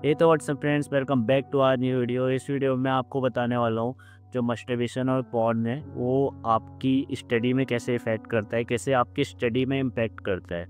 ये तो what's up friends, welcome back to our new video. इस वीडियो में आपको बताने वाला हूँ जो मस्टरबेशन और पॉर्न है वो आपकी स्टडी में कैसे इफ़ेक्ट करता है, कैसे आपकी स्टडी में इम्पैक्ट करता है।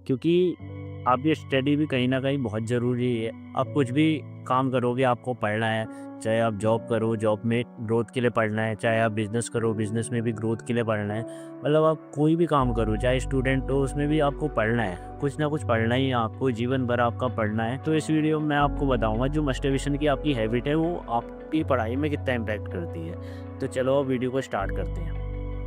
क्योंकि आपकी स्टडी भी कहीं न कहीं बहुत ज़रूरी है। आप कुछ भी काम करोगे, आपको पढ़ना है, चाहे आप जॉब करो, जॉब में ग्रोथ के लिए पढ़ना है, चाहे आप बिज़नेस करो, बिज़नेस में भी ग्रोथ के लिए पढ़ना है। मतलब आप कोई भी काम करो, चाहे स्टूडेंट हो, उसमें भी आपको पढ़ना है। कुछ ना कुछ पढ़ना ही है आपको, जीवन भर आपका पढ़ना है। तो इस वीडियो में मैं आपको बताऊँगा जो मस्टरबेशन की आपकी हैबिट है वो आपकी पढ़ाई में कितना इम्पैक्ट करती है। तो चलो वीडियो को स्टार्ट करते हैं।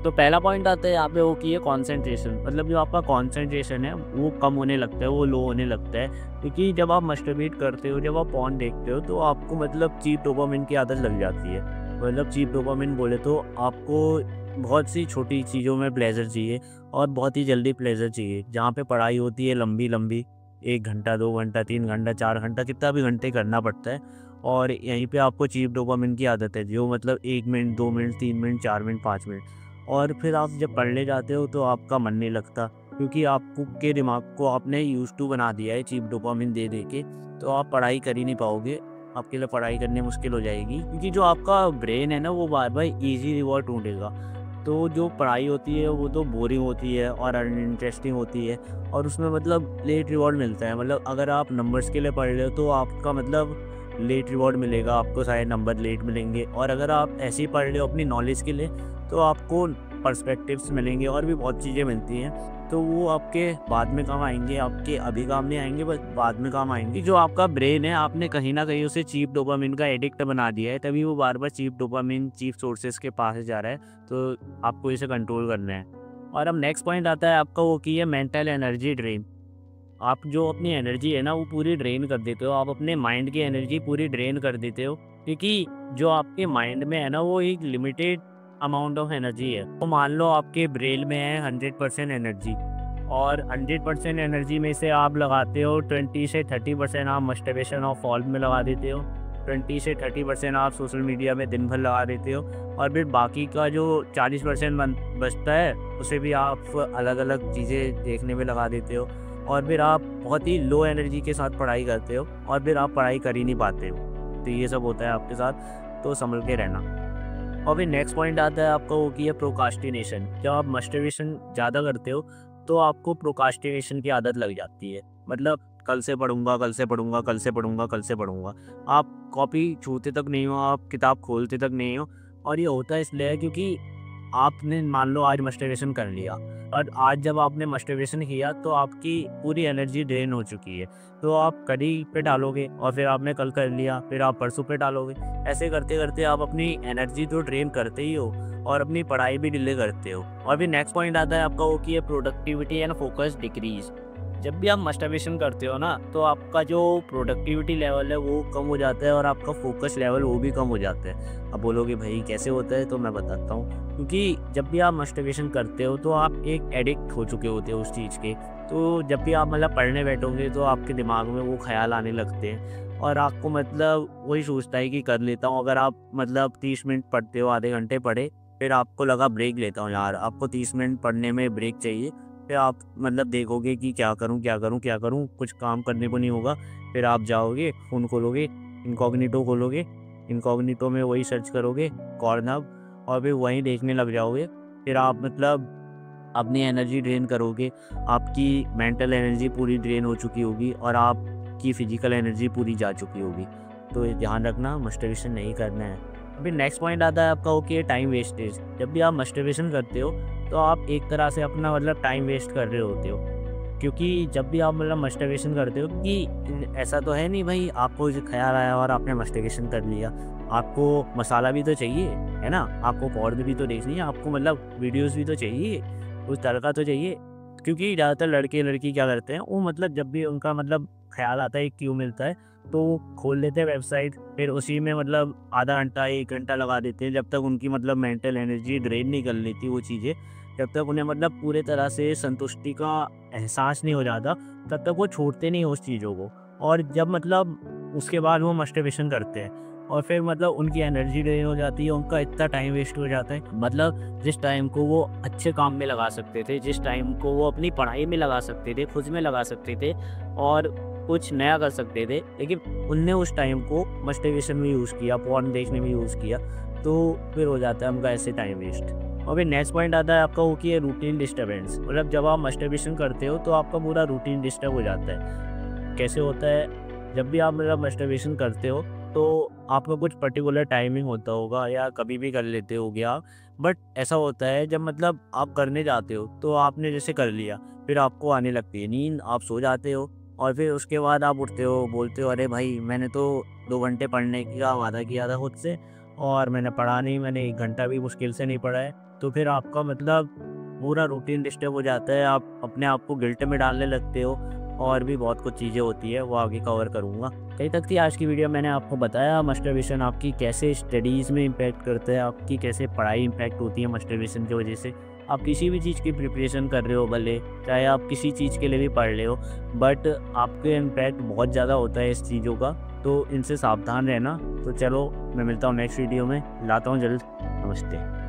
तो पहला पॉइंट आता है यहाँ पे वो कि है कंसंट्रेशन। मतलब जो आपका कंसंट्रेशन है वो कम होने लगता है, वो लो होने लगता है। क्योंकि जब आप मस्टरबेट करते हो, जब आप पॉर्न देखते हो, तो आपको मतलब चीप डोपामिन की आदत लग जाती है। मतलब चीप डोपामिन बोले तो आपको बहुत सी छोटी चीज़ों में प्लेजर चाहिए और बहुत ही जल्दी प्लेजर चाहिए। जहाँ पे पढ़ाई होती है लंबी लंबी, 1 घंटा 2 घंटा 3 घंटा 4 घंटा कितना भी घंटे करना पड़ता है, और यहीं पे आपको चीप डोपामिन की आदत है जो मतलब 1 minute 2 minute 3 minute 4 minute 5 minute. और फिर आप जब पढ़ने जाते हो तो आपका मन नहीं लगता, क्योंकि आपको के दिमाग को आपने यूज़ टू बना दिया है चीप डोपामिन दे दे के। तो आप पढ़ाई कर ही नहीं पाओगे, आपके लिए पढ़ाई करनी मुश्किल हो जाएगी, क्योंकि जो आपका ब्रेन है ना वो बार बार ईजी रिवॉर्ड ढूंढेगा। तो जो पढ़ाई होती है वो तो बोरिंग होती है और अनइंटरेस्टिंग होती है, और उसमें मतलब लेट रिवॉर्ड मिलता है। मतलब अगर आप नंबर्स के लिए पढ़ रहे हो तो आपका मतलब लेट रिवॉर्ड मिलेगा, आपको सारे नंबर लेट मिलेंगे। और अगर आप ऐसे ही पढ़ रहे हो अपनी नॉलेज के लिए तो आपको पर्सपेक्टिव्स मिलेंगे और भी बहुत चीज़ें मिलती हैं। तो वो आपके बाद में काम आएंगे, आपके अभी काम नहीं आएंगे, बस बाद में काम आएंगे। जो आपका ब्रेन है आपने कहीं ना कहीं उसे चीप डोपामिन का एडिक्ट बना दिया है, तभी वो बार बार चीप डोपामिन चीप सोर्सेज के पास जा रहा है। तो आपको इसे कंट्रोल करना है। और अब नेक्स्ट पॉइंट आता है आपका वो की है मेंटल एनर्जी ड्रेन। आप जो अपनी एनर्जी है ना वो पूरी ड्रेन कर देते हो, आप अपने माइंड की एनर्जी पूरी ड्रेन कर देते हो। क्योंकि जो आपके माइंड में है ना वो एक लिमिटेड अमाउंट ऑफ एनर्जी है। तो मान लो आपके ब्रेन में है 100% एनर्जी, और 100% एनर्जी में से आप लगाते हो 20 से 30% आप मस्टरबेशन और फॉल में लगा देते हो, 20 से 30% आप सोशल मीडिया में दिन भर लगा देते हो, और फिर बाकी का जो 40% बचता है उसे भी आप अलग अलग चीज़ें देखने में लगा देते हो। और फिर आप बहुत ही लो एनर्जी के साथ पढ़ाई करते हो, और फिर आप पढ़ाई कर ही नहीं पाते हो। तो ये सब होता है आपके साथ, तो संभल के रहना। और फिर नेक्स्ट पॉइंट आता है आपका वो की है प्रोकास्टिनेशन। जब आप मस्टरबेशन ज़्यादा करते हो तो आपको प्रोकास्टिनेशन की आदत लग जाती है। मतलब कल से पढ़ूंगा, कल से पढ़ूंगा, कल से पढ़ूंगा, कल से पढ़ूंगा। आप कॉपी छूते तक नहीं हो, आप किताब खोलते तक नहीं हो। और ये होता है इसलिए है क्योंकि आपने मान लो आज मस्टरबेशन कर लिया, और आज जब आपने मस्टरबेशन किया तो आपकी पूरी एनर्जी ड्रेन हो चुकी है। तो आप कल ही पे डालोगे, और फिर आपने कल कर लिया, फिर आप परसों पे डालोगे। ऐसे करते करते आप अपनी एनर्जी तो ड्रेन करते ही हो, और अपनी पढ़ाई भी डिले करते हो। और फिर नेक्स्ट पॉइंट आता है आपका वो की है प्रोडक्टिविटी एंड फोकस डिक्रीज। जब भी आप मस्टरबेशन करते हो ना तो आपका जो प्रोडक्टिविटी लेवल है वो कम हो जाता है, और आपका फोकस लेवल वो भी कम हो जाता है। अब बोलोगे भाई कैसे होता है, तो मैं बताता हूँ। क्योंकि जब भी आप मस्टरबेशन करते हो तो आप एक एडिक्ट हो चुके होते हो उस चीज़ के। तो जब भी आप मतलब पढ़ने बैठोगे तो आपके दिमाग में वो ख्याल आने लगते हैं, और आपको मतलब वही सोचता है कि कर लेता हूँ। अगर आप मतलब 30 मिनट पढ़ते हो, आधे घंटे पढ़े, फिर आपको लगा ब्रेक लेता हूँ यार, आपको 30 मिनट पढ़ने में ब्रेक चाहिए। फिर आप मतलब देखोगे कि क्या करूँ क्या करूँ क्या करूँ, कुछ काम करने को नहीं होगा। फिर आप जाओगे, फ़ोन खोलोगे, इनकॉग्निटो खोलोगे, इनकॉग्निटो में वही सर्च करोगे कॉर्नब, और फिर वहीं देखने लग जाओगे। फिर आप मतलब अपनी एनर्जी ड्रेन करोगे, आपकी मेंटल एनर्जी पूरी ड्रेन हो चुकी होगी, और आपकी फिजिकल एनर्जी पूरी जा चुकी होगी। तो ये ध्यान रखना, मस्टरबेशन नहीं करना है। फिर नेक्स्ट पॉइंट आता है आपका ओके टाइम वेस्टेज। जब भी आप मस्टरबेशन करते हो तो आप एक तरह से अपना मतलब टाइम वेस्ट कर रहे होते हो। क्योंकि जब भी आप मतलब मस्टरबेशन करते हो, कि ऐसा तो है नहीं भाई आपको जो ख्याल आया और आपने मस्टरबेशन कर लिया, आपको मसाला भी तो चाहिए, है ना, आपको पौध भी तो देखनी है, आपको मतलब वीडियोस भी तो चाहिए, उस तरह का तो चाहिए। क्योंकि ज़्यादातर लड़के लड़की क्या करते हैं, वो मतलब जब भी उनका मतलब ख्याल आता है, क्यों मिलता है, तो वो खोल लेते हैं वेबसाइट, फिर उसी में मतलब आधा घंटा 1 घंटा लगा देते हैं। जब तक उनकी मतलब मेंटल एनर्जी ड्रेन नहीं कर लेती वो चीज़ें, जब तक उन्हें मतलब पूरे तरह से संतुष्टि का एहसास नहीं हो जाता, तब तक वो छोड़ते नहीं उस चीज़ों को। और जब मतलब उसके बाद वो मस्टरबेशन करते हैं, और फिर मतलब उनकी एनर्जी ड्रेन हो जाती है, उनका इतना टाइम वेस्ट हो जाता है। मतलब जिस टाइम को वो अच्छे काम में लगा सकते थे, जिस टाइम को वो अपनी पढ़ाई में लगा सकते थे, खुद में लगा सकते थे, और कुछ नया कर सकते थे, लेकिन उनने उस टाइम को मस्टरबेशन में यूज़ किया, पॉर्न देखने में यूज़ किया, तो फिर हो जाता है उनका ऐसे टाइम वेस्ट। और फिर नेक्स्ट पॉइंट आता है आपका वो कि है रूटीन डिस्टर्बेंस। मतलब जब आप मस्टरबेशन करते हो तो आपका पूरा रूटीन डिस्टर्ब हो जाता है। कैसे होता है, जब भी आप मतलब मस्टरबेशन करते हो तो आपका कुछ पर्टिकुलर टाइमिंग होता होगा या कभी भी कर लेते होगे आप। बट ऐसा होता है जब मतलब आप करने जाते हो तो आपने जैसे कर लिया, फिर आपको आने लगती है नींद, आप सो जाते हो और फिर उसके बाद आप उठते हो, बोलते हो अरे भाई मैंने तो 2 घंटे पढ़ने का वादा किया था खुद से और मैंने पढ़ा नहीं, मैंने 1 घंटा भी मुश्किल से नहीं पढ़ा है। तो फिर आपका मतलब पूरा रूटीन डिस्टर्ब हो जाता है, आप अपने आप को गिल्ट में डालने लगते हो और भी बहुत कुछ चीज़ें होती है, वो आगे कवर करूँगा। कहीं तक थी आज की वीडियो, मैंने आपको बताया मस्टरबेशन आपकी कैसे स्टडीज़ में इम्पैक्ट करता है, आपकी कैसे पढ़ाई इम्पैक्ट होती है मस्टरबेशन की वजह से। आप किसी भी चीज़ की प्रिपरेशन कर रहे हो भले, चाहे आप किसी चीज़ के लिए भी पढ़ रहे हो, बट आपके इम्पैक्ट बहुत ज़्यादा होता है इस चीज़ों का, तो इनसे सावधान रहना। तो चलो मैं मिलता हूँ नेक्स्ट वीडियो में, लाता हूँ जल्द। नमस्ते।